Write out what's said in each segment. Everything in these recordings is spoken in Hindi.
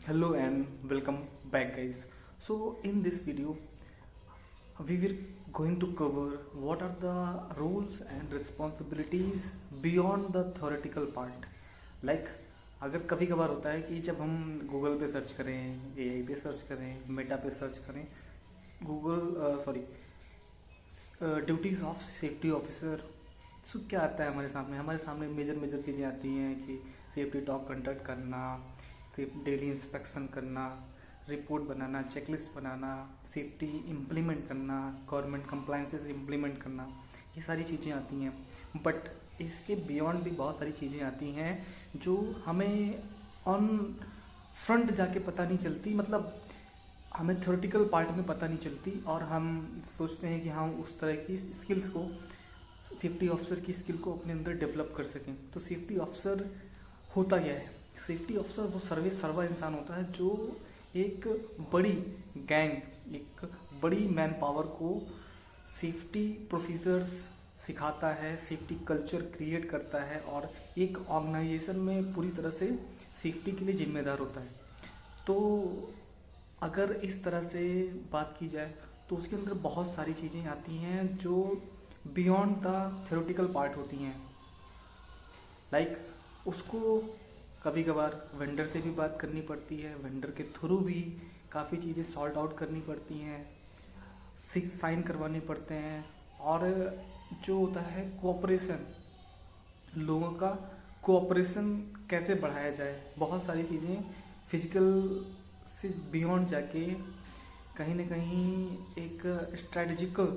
Hello and welcome back, guys. So, in this video, we were going to cover what are the roles and responsibilities beyond the theoretical part. Like, अगर कभी कभार होता है कि जब हम गूगल पे सर्च करें, एआई पे सर्च करें, मेटा पे सर्च करें, ड्यूटीज ऑफ सेफ्टी ऑफिसर, सो क्या आता है हमारे सामने मेजर मेजर चीज़ें आती हैं कि सेफ्टी टॉक कंडक्ट करना, सिर्फ डेली इंस्पेक्शन करना, रिपोर्ट बनाना, चेकलिस्ट बनाना, सेफ्टी इम्प्लीमेंट करना, गवर्नमेंट कंप्लाइंसेस इम्प्लीमेंट करना, ये सारी चीज़ें आती हैं। बट इसके बियॉन्ड भी बहुत सारी चीज़ें आती हैं जो हमें ऑन फ्रंट जाके पता नहीं चलती, मतलब हमें थ्योरेटिकल पार्ट में पता नहीं चलती और हम सोचते हैं कि हम उस तरह की स्किल्स को, सेफ्टी ऑफिसर की स्किल को अपने अंदर डेवलप कर सकें। तो सेफ्टी ऑफिसर होता क्या है? सेफ्टी ऑफिसर वो सर्वा इंसान होता है जो एक बड़ी गैंग, एक बड़ी मैन पावर को सेफ्टी प्रोसीजर्स सिखाता है, सेफ्टी कल्चर क्रिएट करता है और एक ऑर्गेनाइजेशन में पूरी तरह से सेफ्टी के लिए जिम्मेदार होता है। तो अगर इस तरह से बात की जाए तो उसके अंदर बहुत सारी चीज़ें आती हैं जो बियॉन्ड द थ्योरेटिकल पार्ट होती हैं। लाइक उसको कभी कभार वेंडर से भी बात करनी पड़ती है, वेंडर के थ्रू भी काफ़ी चीज़ें सॉल्ट आउट करनी पड़ती हैं, साइन करवाने पड़ते हैं। और जो होता है कोऑपरेशन, लोगों का कोऑपरेशन कैसे बढ़ाया जाए, बहुत सारी चीज़ें फिजिकल से बियॉन्ड जाके कहीं ना कहीं एक स्ट्रेटजिकल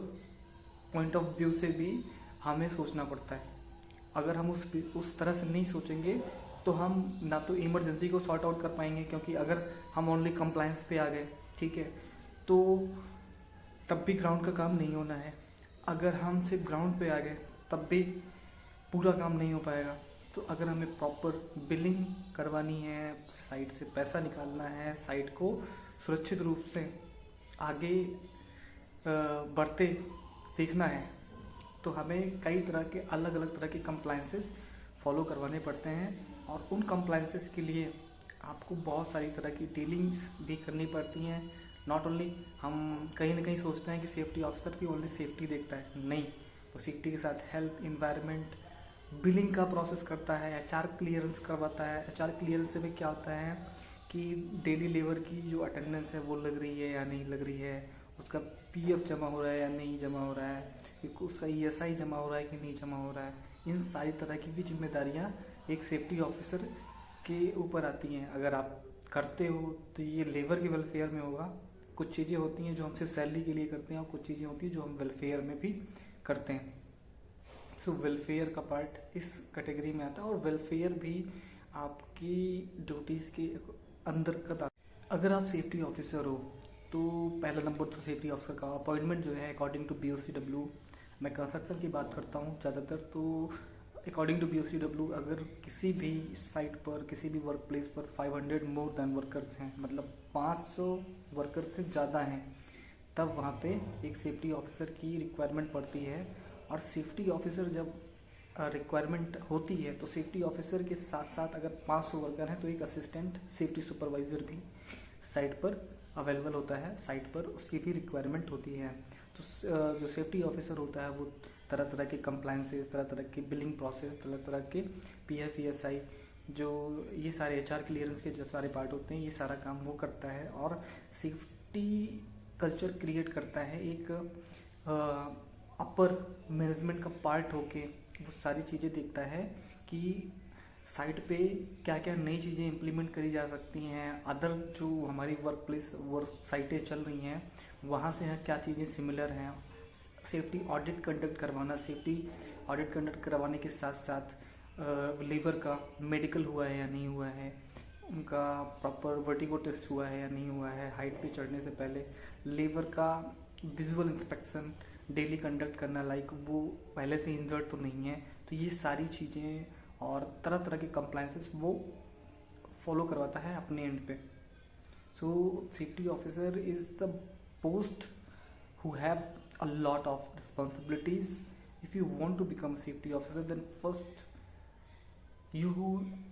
पॉइंट ऑफ व्यू से भी हमें सोचना पड़ता है। अगर हम उस तरह से नहीं सोचेंगे तो हम ना तो इमरजेंसी को सॉर्ट आउट कर पाएंगे, क्योंकि अगर हम ओनली कंप्लायंस पे आ गए, ठीक है, तो तब भी ग्राउंड का काम नहीं होना है। अगर हम सिर्फ ग्राउंड पे आ गए तब भी पूरा काम नहीं हो पाएगा। तो अगर हमें प्रॉपर बिलिंग करवानी है, साइट से पैसा निकालना है, साइट को सुरक्षित रूप से आगे बढ़ते देखना है, तो हमें कई तरह के अलग अलग तरह के कंप्लायंसेस फॉलो करवाने पड़ते हैं। और उन कंप्लायंसेस के लिए आपको बहुत सारी तरह की डीलिंग्स भी करनी पड़ती हैं। नॉट ओनली हम कहीं ना कहीं सोचते हैं कि सेफ्टी ऑफिसर की ओनली सेफ्टी देखता है, नहीं, वो सेफ्टी के साथ हेल्थ, इन्वायरमेंट, बिलिंग का प्रोसेस करता है, एचआर क्लियरेंस करवाता है। एचआर क्लियरेंस में क्या होता है कि डेली लेबर की जो अटेंडेंस है वो लग रही है या नहीं लग रही है, उसका पीएफ जमा हो रहा है या नहीं जमा हो रहा है, उसका ईएसआई जमा हो रहा है कि नहीं जमा हो रहा है। इन सारी तरह की भी जिम्मेदारियां एक सेफ्टी ऑफिसर के ऊपर आती हैं। अगर आप करते हो तो ये लेबर के वेलफेयर में होगा। कुछ चीज़ें होती हैं जो हम सिर्फ सैलरी के लिए करते हैं और कुछ चीज़ें होती हैं जो हम वेलफेयर में भी करते हैं। सो वेलफेयर का पार्ट इस कैटेगरी में आता है और वेलफेयर भी आपकी ड्यूटीज़ के अंदर का। अगर आप सेफ्टी ऑफिसर हो तो पहला नंबर तो सेफ्टी ऑफिसर का अपॉइंटमेंट जो है अकॉर्डिंग टू BOCW, मैं कंस्ट्रक्शन की बात करता हूँ ज़्यादातर, तो अकॉर्डिंग टू BOCW अगर किसी भी साइट पर, किसी भी वर्क प्लेस पर 500 मोर देन वर्कर्स हैं, मतलब 500 वर्कर्स से ज़्यादा हैं, तब वहाँ पे एक सेफ्टी ऑफिसर की रिक्वायरमेंट पड़ती है। और सेफ्टी ऑफिसर जब रिक्वायरमेंट होती है तो सेफ्टी ऑफिसर के साथ साथ अगर 500 वर्कर हैं तो एक असिस्टेंट सेफ्टी सुपरवाइज़र भी साइट पर अवेलेबल होता है, साइट पर उसकी भी रिक्वायरमेंट होती है। तो जो सेफ्टी ऑफिसर होता है वो तरह तरह के कंप्लायंसेस, तरह तरह के बिलिंग प्रोसेस, तरह तरह के PF ESI, जो ये सारे HR क्लियरेंस के जो सारे पार्ट होते हैं, ये सारा काम वो करता है और सेफ्टी कल्चर क्रिएट करता है। एक अपर मैनेजमेंट का पार्ट होके वो सारी चीज़ें देखता है कि साइट पे क्या क्या नई चीज़ें इम्प्लीमेंट करी जा सकती हैं, अदर जो हमारी वर्क प्लेस वर्क साइटें चल रही हैं वहाँ से क्या चीज़ें सिमिलर हैं। सेफ्टी ऑडिट कंडक्ट करवाना, सेफ्टी ऑडिट कंडक्ट करवाने के साथ साथ लेबर का मेडिकल हुआ है या नहीं हुआ है, उनका प्रॉपर वर्टिगो टेस्ट हुआ है या नहीं हुआ है, हाइट पे चढ़ने से पहले लेबर का विजुअल इंस्पेक्शन डेली कंडक्ट करना, लाइक वो पहले से इंजर्ड तो नहीं है। तो ये सारी चीज़ें और तरह तरह के कंप्लायंसेस वो फॉलो करवाता है अपने एंड पे। सो safety officer is the post who have a lot of responsibilities. If you want to become a safety officer, then first you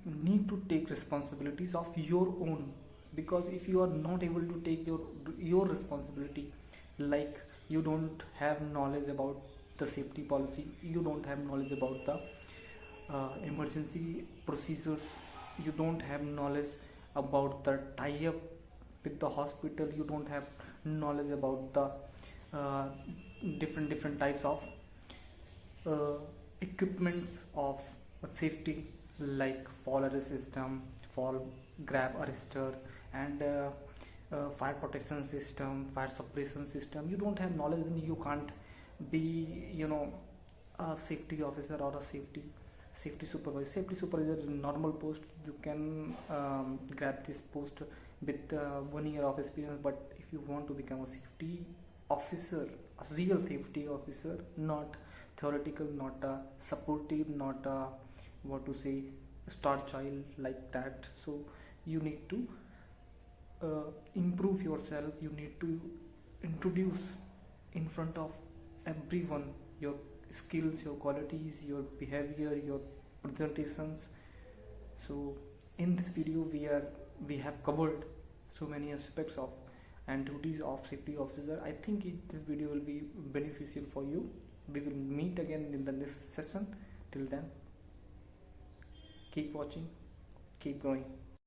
need to take responsibilities of your own because if you are not able to take your responsibility, like you don't have knowledge about the safety policy, you don't have knowledge about the emergency procedures, you don't have knowledge about the tie-up with the hospital, you don't have knowledge about the different types of uh, equipments of safety, like fall arrest system, fall grab arrestor, and fire protection system, fire suppression system. You don't have knowledge, then you can't be, a safety officer or a safety supervisor. Safety supervisor is a normal post. You can grab this post with 1 year of experience. But if you want to become a safety officer, a real safety officer, not theoretical, not a supportive, not a, what to say, star child like that. So you need to improve yourself. You need to introduce in front of everyone your skills, your qualities, your behavior, your presentations. So in this video we have covered so many aspects of and duties of safety officer. I think this video will be beneficial for you. We will meet again in the next session. Till then, keep watching, keep going.